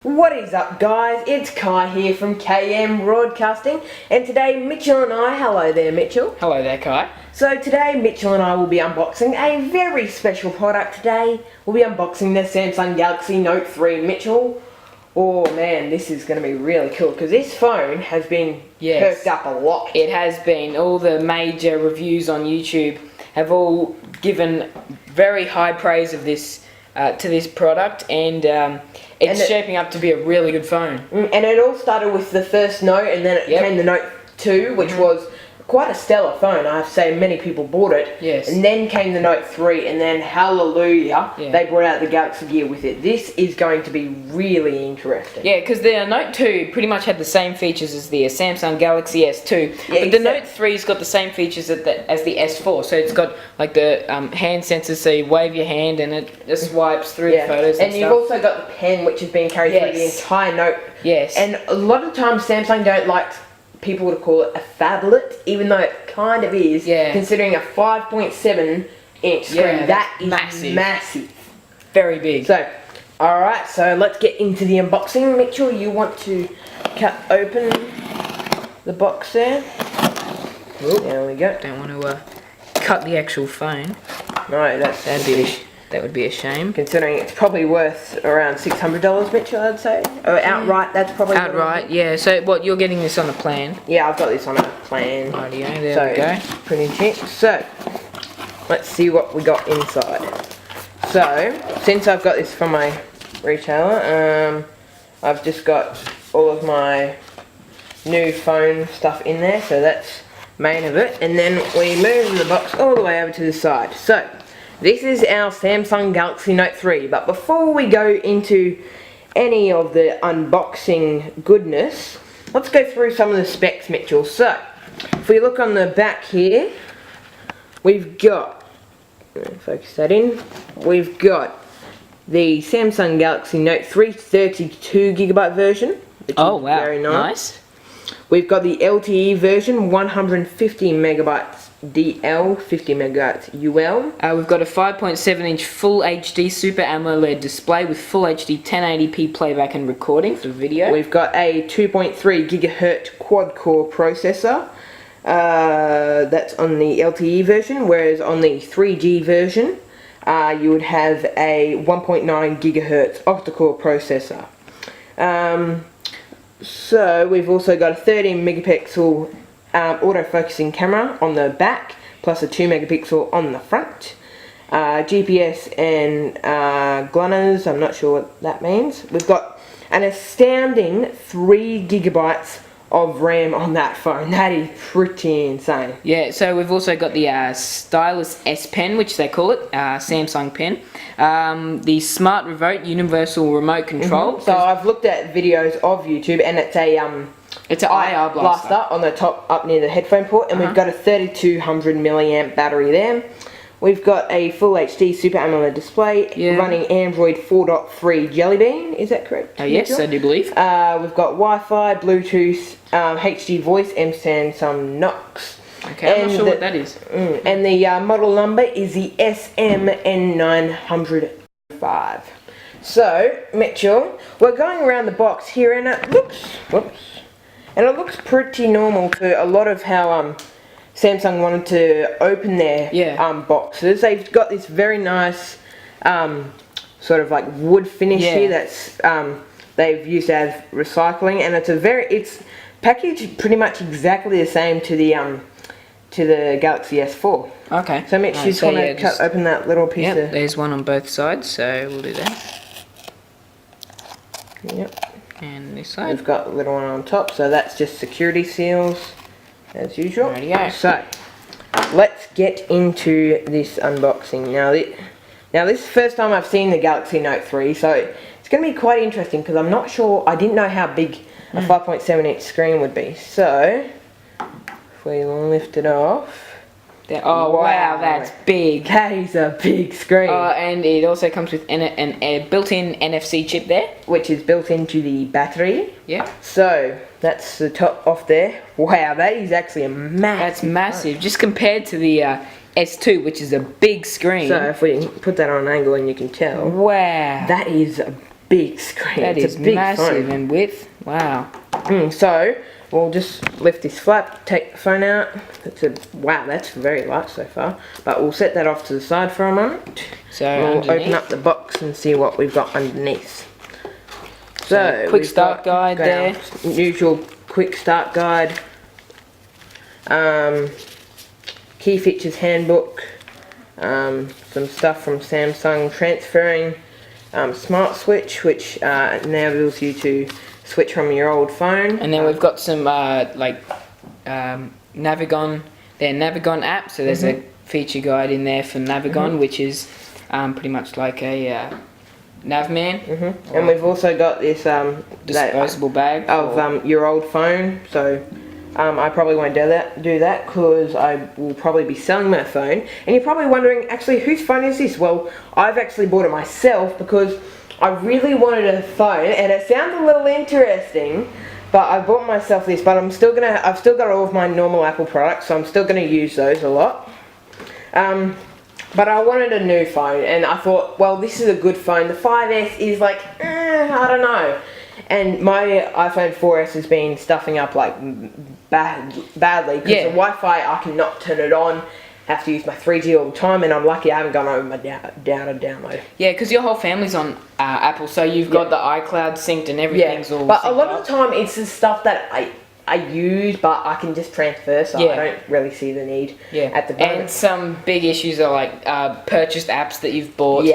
What is up, guys? It's Kai here from KM Broadcasting, and today Mitchell and I, hello there Mitchell. Hello there, Kai. So today Mitchell and I will be unboxing a very special product today. We'll be unboxing the Samsung Galaxy Note 3, Mitchell. Oh man, this is going to be really cool because this phone has been perked up a lot. It has been. All the major reviews on YouTube have all given very high praise of this to this product, and it's shaping up to be a really good phone. And it all started with the first Note, and then it came the Note 2, which was quite a stellar phone. I have to say, many people bought it. Yes. And then came the Note 3, and then hallelujah, they brought out the Galaxy Gear with it. This is going to be really interesting. Yeah, because the Note 2 pretty much had the same features as the Samsung Galaxy S2, but the Note 3's got the same features as the S4. So it's got like the hand sensors, so you wave your hand and it just swipes through the photos and you've also got the pen, which has been carried through the entire Note. Yes. And a lot of times Samsung don't like people to call it a phablet, even though it kind of is, considering a 5.7 inch screen. That is massive. Very big. So, alright, so let's get into the unboxing. Mitchell, you want to cut open the box there? There we go. Don't want to cut the actual phone. No, that would be a shame. Considering it's probably worth around $600, Mitchell, I'd say. Or outright, that's probably... Outright, yeah. So, what, you're getting this on a plan? Yeah, I've got this on a plan. Rightio, there we go. Pretty cheap. So, let's see what we got inside. So, since I've got this from my retailer, I've just got all of my new phone stuff in there. So, that's main of it. And then we move the box all the way over to the side. So, this is our Samsung Galaxy Note 3, but before we go into any of the unboxing goodness, let's go through some of the specs, Mitchell. So, if we look on the back here, we've got, focus that in, we've got the Samsung Galaxy Note 3 32GB version, which is very nice. We've got the LTE version, 150 megabytes DL, 50 megabytes UL. We've got a 5.7 inch Full HD Super AMOLED display with Full HD 1080p playback and recording for video. We've got a 2.3 gigahertz quad-core processor. That's on the LTE version, whereas on the 3G version, you would have a 1.9 gigahertz octa-core processor. So we've also got a 13 megapixel autofocusing camera on the back, plus a 2 megapixel on the front. GPS and GLONASS, I'm not sure what that means. We've got an astounding 3 gigabytes of RAM on that phone. That is pretty insane. Yeah, so we've also got the Stylus S Pen, which they call it, Samsung Pen. The Smart Remote Universal Remote Control. So I've looked at videos of YouTube, and it's an IR blaster on the top up near the headphone port, and we've got a 3200 milliamp battery there. We've got a Full HD Super AMOLED display running Android 4.3 Jelly Bean. Is that correct? Yes, I do believe. We've got Wi-Fi, Bluetooth, HD voice, and some Knox. Okay, I'm not sure what that is. And the model number is the SMN905. So, Mitchell, we're going around the box here, and it looks pretty normal to a lot of how Samsung wanted to open their boxes. They've got this very nice sort of like wood finish here that's they've used as recycling, and it's packaged pretty much exactly the same to the Galaxy S4. Okay. So Mitch, you just want to open that little piece of... there's one on both sides, so we'll do that. Yep. And this side. We've got a little one on top, so that's just security seals, as usual. Rightio. So, let's get into this unboxing. Now this is the first time I've seen the Galaxy Note 3, so it's going to be quite interesting, because I'm not sure, I didn't know how big a 5.7 inch screen would be. So, if we lift it off... Oh wow, that's big. That is a big screen. And it also comes with a built-in NFC chip there, which is built into the battery. Yeah. So that's the top off there. Wow, that is actually a massive. That's massive, just compared to the S2, which is a big screen. So if we put that on an angle, and you can tell. Wow. That is a big screen. That it's is a big massive phone. in width. Wow. So we'll just lift this flap, take the phone out. Wow, that's very light so far. But we'll set that off to the side for a moment. So We'll open up the box and see what we've got underneath. So quick start guide there. Usual quick start guide. Key features handbook. Some stuff from Samsung transferring smart switch, which enables you to switch from your old phone. And then we've got some Navigon, their Navigon app. So there's a feature guide in there for Navigon, which is pretty much like a Navman. And we've also got this disposable bag of your old phone. So I probably won't do that because I will probably be selling my phone. And you're probably wondering, actually, whose phone is this? Well, I've actually bought it myself because I really wanted a phone, and it sounds a little interesting, but I bought myself this. But I've still got all of my normal Apple products, so I'm still gonna use those a lot. But I wanted a new phone, and I thought, well, this is a good phone. The 5S is like, I don't know. And my iPhone 4S has been stuffing up like badly because the Wi-Fi, I cannot turn it on. Have to use my 3G all the time, and I'm lucky I haven't gone over my data download. Yeah, because your whole family's on Apple, so you've got the iCloud synced and everything's all but synced a lot up. of the time it's the stuff that I use, but I can just transfer, so I don't really see the need at the moment. And some big issues are like purchased apps that you've bought.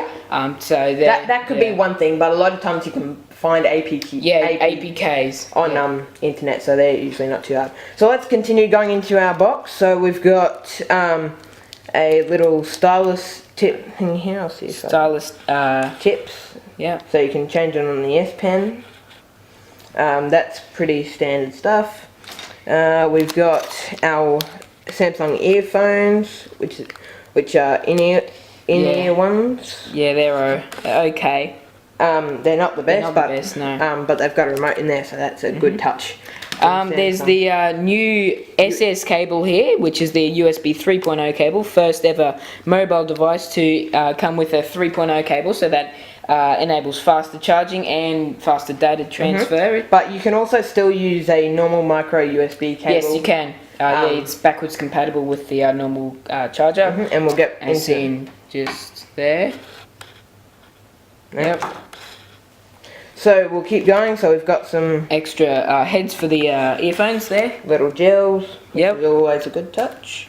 So that could be one thing, but a lot of times you can find APKs on internet, so they're usually not too hard. So let's continue going into our box. So we've got a little stylus tip thing here. I'll see if stylus tips. Yeah. So you can change it on the S Pen. That's pretty standard stuff. We've got our Samsung earphones, which are in-ear ones. Yeah, they're okay. They're not the best, no. But they've got a remote in there, so that's a good touch. There's the new SS cable here, which is the USB 3.0 cable, first ever mobile device to come with a 3.0 cable, so that enables faster charging and faster data transfer. But you can also still use a normal micro USB cable. Yes, you can. It's backwards compatible with the normal charger. And we'll get and seen just there. Yep. So we'll keep going. So we've got some extra heads for the earphones there. Little gels. Which is always a good touch.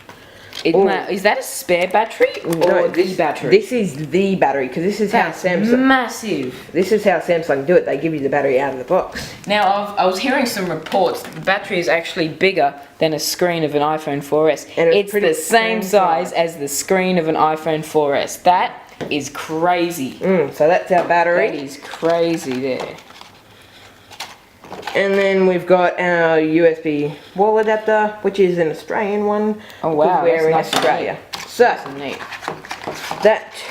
Is that a spare battery or the battery? This is the battery, because this is how Samsung. Massive. This is how Samsung do it. They give you the battery out of the box. Now I was hearing some reports. The battery is actually bigger than a screen of an iPhone 4S. And it's the same size as the screen of an iPhone 4S. That is crazy. So that's our battery. That is crazy there. And then we've got our USB wall adapter, which is an Australian one. Oh wow, we're in Australia. So that's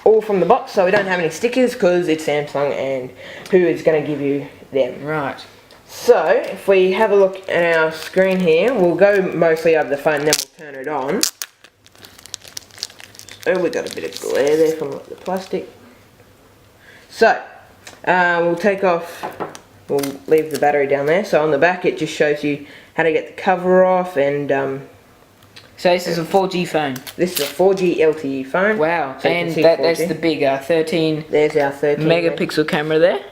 all from the box. So we don't have any stickers because it's Samsung, and who is going to give you them? Right. So if we have a look at our screen here, we'll go mostly over the phone, and then we'll turn it on. Oh, we got a bit of glare there from the plastic. So we'll take off. We'll leave the battery down there. So on the back it just shows you how to get the cover off, and so this is a 4G phone. This is a 4G LTE phone. Wow. So and that's the big 13 there's our 13 megapixel camera there.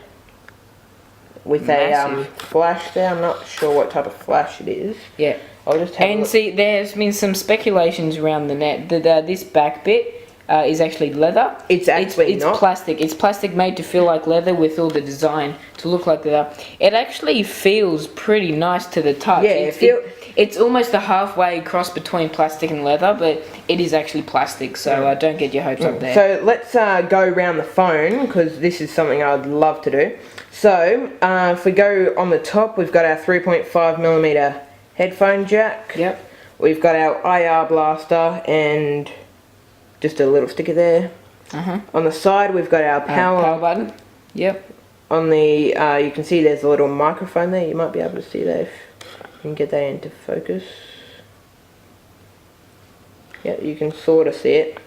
With a flash there. I'm not sure what type of flash it is. Yeah. I'll just have a look. See, there's been some speculations around the net that this back bit is actually leather. It's actually not. It's plastic. It's plastic made to feel like leather with all the design to look like leather. It actually feels pretty nice to the touch. Yeah, it's almost a halfway cross between plastic and leather, but it is actually plastic, so don't get your hopes up there. So let's go around the phone, because this is something I'd love to do. So if we go on the top, we've got our 3.5mm headphone jack. Yep. We've got our IR blaster and just a little sticker there. On the side we've got our power button. Yep. On the you can see there's a little microphone there. You might be able to see that if you can get that into focus. Yeah, you can sort of see it.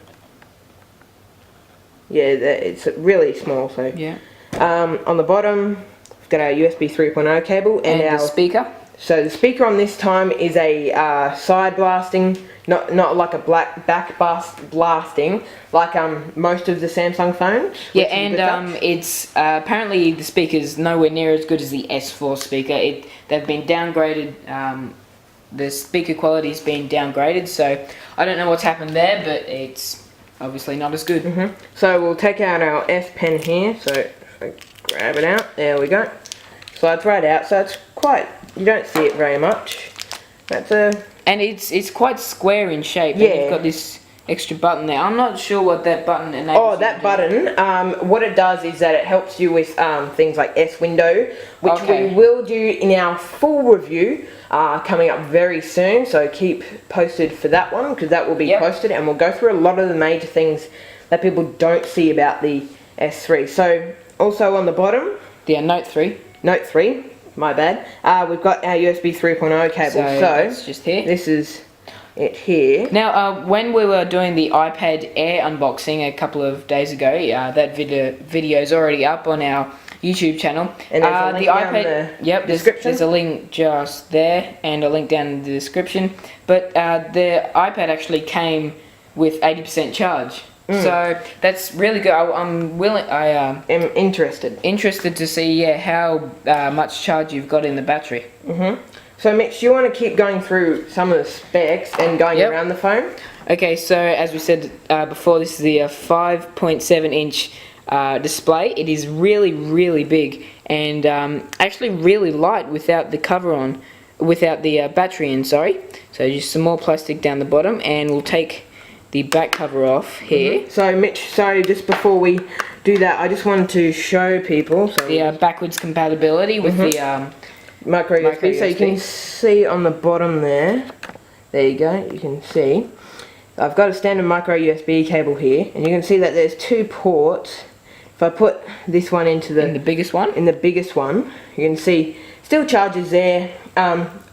Yeah, it's really small. So yeah. On the bottom, we've got our USB 3.0 cable and the our speaker. So the speaker on this time is a side blasting, not like a back blasting like most of the Samsung phones. Yeah, and it's apparently the speaker's nowhere near as good as the S4 speaker. They've been downgraded. The speaker quality's been downgraded, so I don't know what's happened there, but it's obviously not as good. So we'll take out our S Pen here. So if I grab it out, there we go. Slides right out. So it's quite. You don't see it very much. And it's quite square in shape. Yeah. And you've got this extra button there. I'm not sure what that button enables. Oh, that button. What it does is that it helps you with things like S window, which we will do in our full review coming up very soon. So keep posted for that one because that will be posted, and we'll go through a lot of the major things that people don't see about the S3. So also on the bottom, the Note 3. Note 3. My bad. We've got our USB 3.0 cable. So that's just here. This is it here. Now, when we were doing the iPad Air unboxing a couple of days ago, that video is already up on our YouTube channel. And there's a link down the description. There's a link just there and a link down in the description. But the iPad actually came with 80% charge. So that's really good. I'm interested to see how much charge you've got in the battery. So Mitch, do you want to keep going through some of the specs and going around the phone? Okay, so as we said before, this is the 5.7 inch display. It is really big and actually really light without the cover on, without the battery in, sorry. So just some more plastic down the bottom, and we'll take the back cover off here. So Mitch, sorry, just before we do that, I just wanted to show people the backwards compatibility with the micro USB. So you can see on the bottom there you go, you can see I've got a standard micro USB cable here, and you can see that there's 2 ports. If I put this one into the biggest one, you can see still charges there,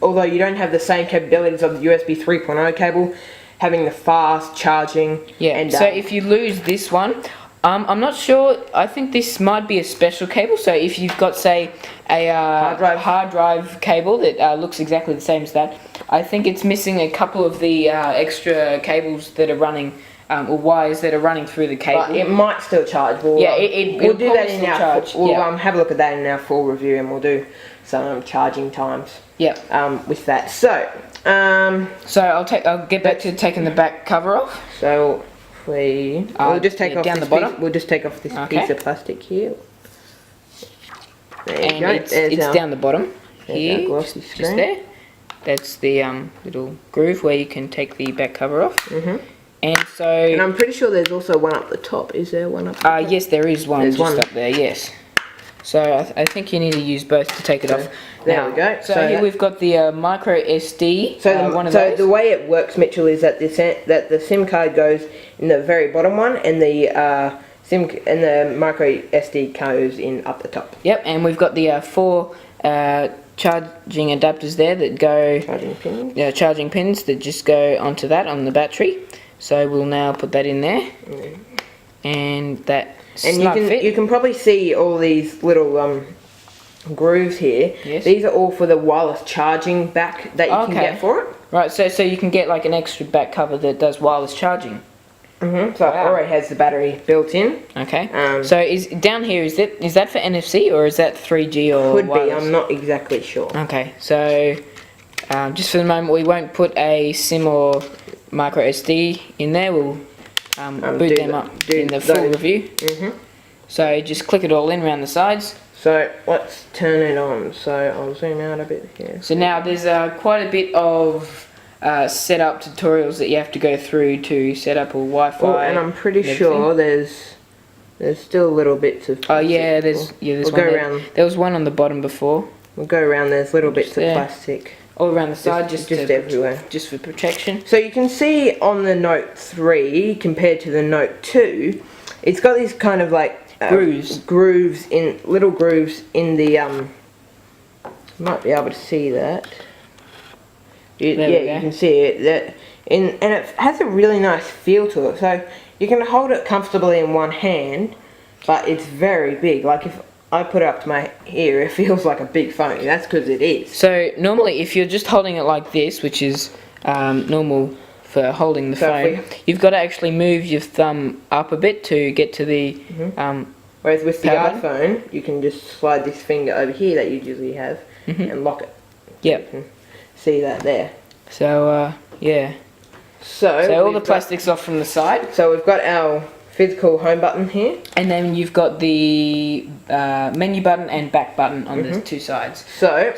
although you don't have the same capabilities of the USB 3.0 cable, having the fast charging. And so if you lose this one, I'm not sure. I think this might be a special cable. So if you've got, say, a hard drive cable that looks exactly the same as that, I think it's missing a couple of the extra cables that are running, or wires that are running through the cable. But it might still charge. We'll do that in our we'll have a look at that in our full review, and we'll do some charging times. With that. So I'll get back to taking the back cover off. So we'll just take off down this the bottom. We'll just take off this piece of plastic here. There you go. It's down the bottom here, just there. That's the little groove where you can take the back cover off. And I'm pretty sure there's also one up the top. Is there one up the top? Yes, there is one. There's one up there, yes. So I think you need to use both to take it off. There we go. So here we've got the micro SD. So the way it works, Mitchell, is that the SIM card goes in the very bottom one, and the the micro SD goes in up the top. Yep, and we've got the 4 charging adapters there that go charging pins that just go onto that on the battery. So we'll now put that in there, and that. And you can probably see all these little grooves here. Yes. These are all for the wireless charging back that you can get for it. Right, so you can get like an extra back cover that does wireless charging. So it already has the battery built in. Okay. So is down here, is that for NFC or is that 3G or could wireless? be, I'm not exactly sure. Okay, so just for the moment we won't put a SIM or micro SD in there. We'll boot them up in the full review. So just click it all in around the sides. So let's turn it on. So I'll zoom out a bit here. So now there's quite a bit of setup tutorials that you have to go through to set up a Wi-Fi. And I'm pretty sure there's still little bits of plastic. there's one there. There was one on the bottom before. We'll go around. There's little bits of plastic all around the side, just everywhere, just for protection. So you can see on the Note 3 compared to the Note 2, it's got these kind of like little grooves in the you might be able to see that. You can see it. And it has a really nice feel to it. So you can hold it comfortably in one hand, but it's very big. Like if I put it up to my ear, it feels like a big phone. That's because it is. So normally, if you're just holding it like this, which is normal for holding the phone, you've got to actually move your thumb up a bit to get to the. Whereas with the power iPhone, you can just slide this finger over here that you usually have and lock it. Yep. You can see that there. So yeah. So all the plastic's off from the side. So we've got our physical home button here. And then you've got the menu button and back button on the two sides. So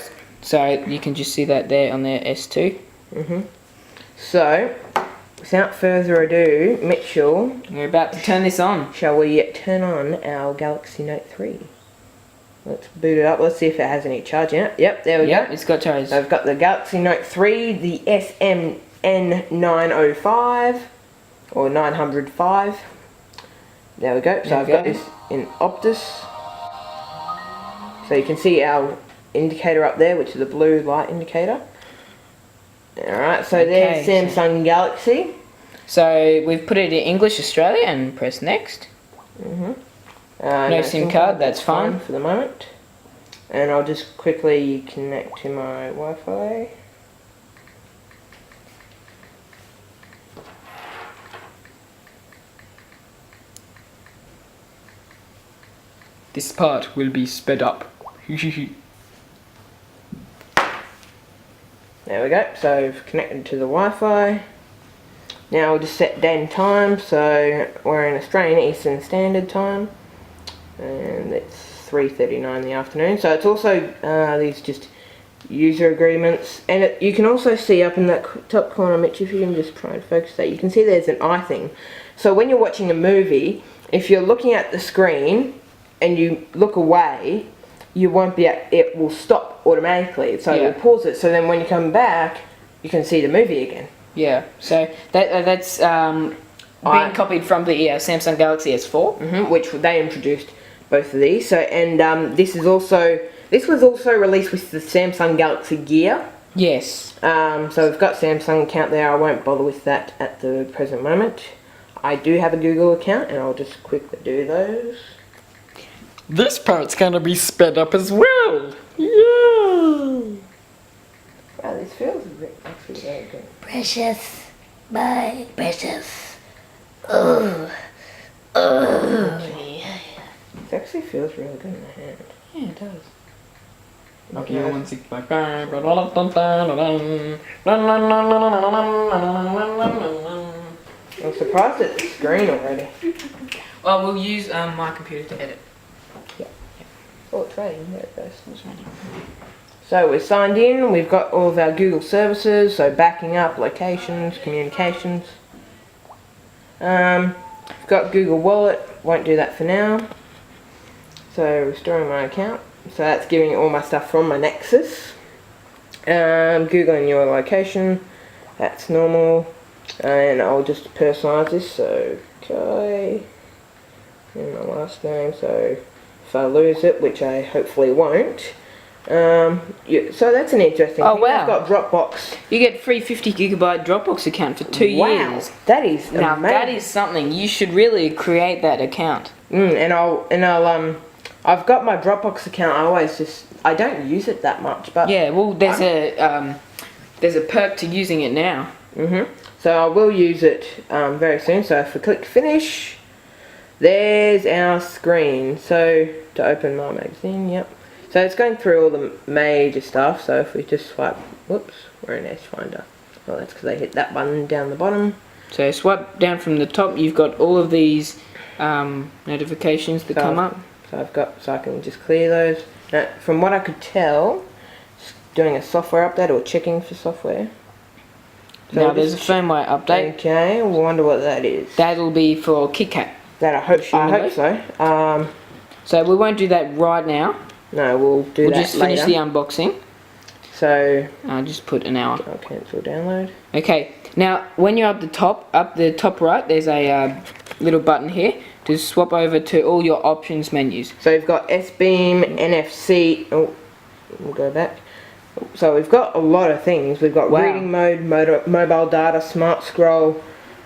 you can just see that there on the S2. So, without further ado, Mitchell, we're about to turn this on. Shall we turn on our Galaxy Note 3? Let's boot it up. Let's see if it has any charge in it. Yep, there we go. Yep, it's got charge. So I've got the Galaxy Note 3, the SMN905 or 905. There we go. So I've got this in Optus. So you can see our indicator up there, which is a blue light indicator. Alright, so there's Samsung Galaxy. So we've put it in English Australia and press next. No SIM card, that's fine for the moment. And I'll just quickly connect to my Wi-Fi. This part will be sped up. There we go, so I've connected to the Wi-Fi. Now we'll just set day and time, so we're in Australian Eastern Standard Time. And it's 3:39 in the afternoon. So it's also these just user agreements. And you can also see up in that top corner, Mitch, if you can just try and focus that, you can see there's an eye thing. So when you're watching a movie, if you're looking at the screen and you look away, you won't be it will stop automatically, so you'll pause it, so then when you come back you can see the movie again. Yeah, so that's being copied from the Samsung Galaxy S4, which they introduced both of these. So and this was also released with the Samsung Galaxy Gear. Yes. So we've got Samsung account there. I won't bother with that at the present moment. I do have a Google account and I'll just quickly do those. This part's gonna be sped up as well. Yeah. Wow, this feels actually very good. Precious, my precious. Oh, It actually feels really good in the hand. Yeah, it does. Okay. I'm surprised at the screen already. Well, we'll use my computer to edit. Oh, it's raining. There it goes. So we're signed in. We've got all of our Google services. So backing up, locations, communications. We've got Google Wallet. Won't do that for now. So restoring my account. So that's giving all my stuff from my Nexus. Googling your location. That's normal. And I'll just personalise this. So okay. And my last name. So if I lose it, which I hopefully won't. So that's an interesting thing. Wow. I've got Dropbox. You get free 50 gigabyte Dropbox account for 2 years. That is now amazing. that is something. You should really create that account. I've got my Dropbox account. I don't use it that much, but yeah. Well, there's a perk to using it now. So I will use it very soon. So if we click finish, there's our screen. So to open my magazine, yep. So it's going through all the major stuff. So if we just swipe, whoops, we're in S Finder. Well, that's because I hit that button down the bottom. So swipe down from the top. You've got all of these notifications that come up. So I can just clear those. Now, from what I could tell, it's doing a software update or checking for software. So now there's a firmware update. Okay, I wonder what that is. That'll be for KitKat. That I hope so. So we won't do that right now. No, we'll do that later. We'll just finish the unboxing. So I'll just put an hour. I'll cancel download. Okay. Now when you're up the top right, there's a little button here to swap over to all your options menus. So we've got S-Beam, NFC. Oh, we'll go back. So we've got a lot of things. We've got reading mode, mobile data, smart scroll.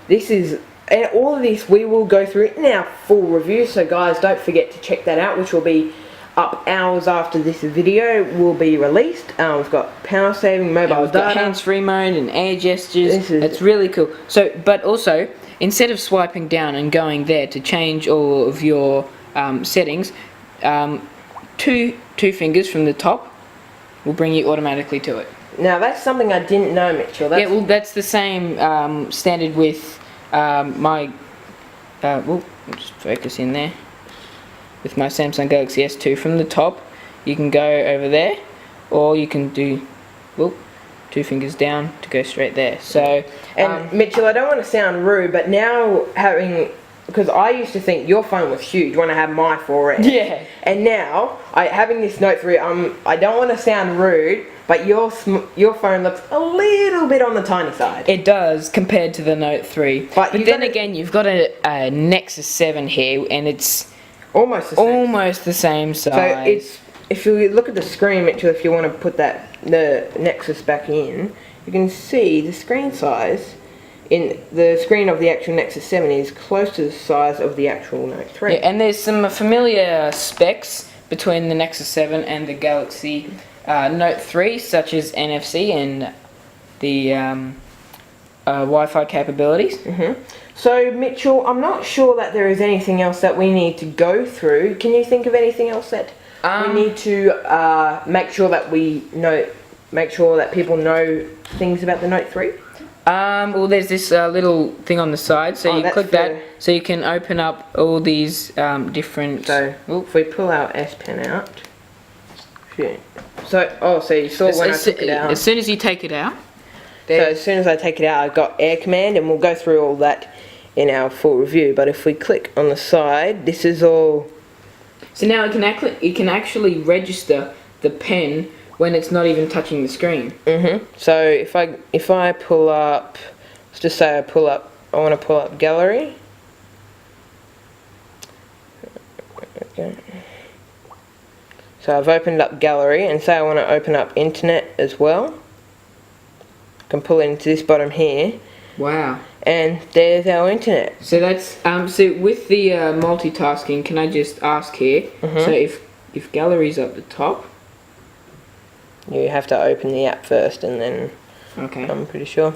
And all of this we will go through in our full review. So guys, don't forget to check that out, which will be up hours after this video will be released. We've got power saving, mobile We've got data. hands-free mode and air gestures. This is- It's really cool. So, but also, instead of swiping down and going there to change all of your settings, two fingers from the top will bring you automatically to it. Now that's something I didn't know, Mitchell. Yeah, well, that's the same standard with my. Well, just focus in there. With my Samsung Galaxy S2 from the top, you can go over there, or you can do, well, 2 fingers down to go straight there. So, And Mitchell, I don't want to sound rude, but now because I used to think your phone was huge when I had my 4S. yeah, And now, having this Note 3, I don't want to sound rude, but your phone looks a little bit on the tiny side. it does compared to the Note 3. But But you've then got again, you've got a Nexus 7 here, and it's Almost the same. almost the same size. So if you look at the screen, Mitchell, if you want to put the Nexus back in, you can see the screen size in the screen of the actual Nexus 7 is close to the size of the actual Note 3. Yeah, and there's some familiar specs between the Nexus 7 and the Galaxy Note 3, such as NFC and the Wi-Fi capabilities. So, Mitchell, I'm not sure that there is anything else that we need to go through. Can you think of anything else that we need to make sure that people know things about the Note 3? Well, there's this little thing on the side, so you that's click that, so you can open up all these different. So, if we pull our S Pen out. So you saw when I took it out. As soon as you take it out. So as soon as I take it out, I've got Air Command, and we'll go through all that in our full review. But if we click on the side, this is all. So now it can actually register the pen when it's not even touching the screen. So if I pull up, let's just say I want to pull up gallery. Okay. So I've opened up gallery, and say I want to open up internet as well. I can pull it into this bottom here, Wow. and there's our internet. So that's so with the multitasking, can I just ask here? So if gallery's up the top. You have to open the app first, and then Okay. I'm pretty sure.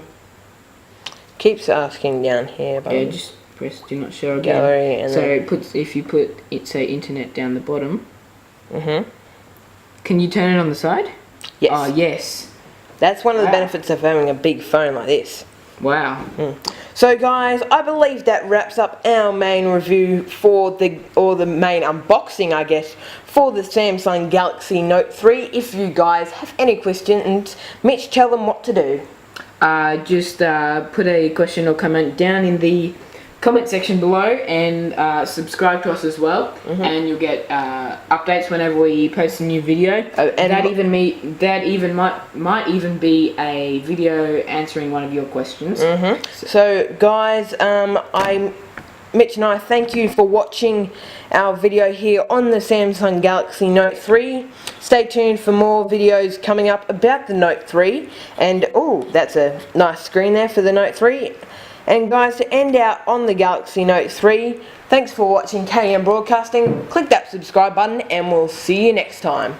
Keeps asking down here. But Yeah, just press do not show again. gallery, and So then. if you put it, say internet down the bottom, Mhm. can you turn it on the side? Yes. Oh yes. That's one of the Wow. benefits of having a big phone like this. Wow. So guys, I believe that wraps up our main review for the main unboxing, I guess, for the Samsung Galaxy Note 3. If you guys have any questions, Mitch, tell them what to do. Just put a question or comment down in the comment section below, and subscribe to us as well, and you'll get updates whenever we post a new video. And that might even be a video answering one of your questions. So guys, Mitch and I thank you for watching our video here on the Samsung Galaxy Note 3. Stay tuned for more videos coming up about the Note 3. And oh, that's a nice screen there for the Note 3. And guys, to end out on the Galaxy Note 3, thanks for watching KM Broadcasting. Click that subscribe button, and we'll see you next time.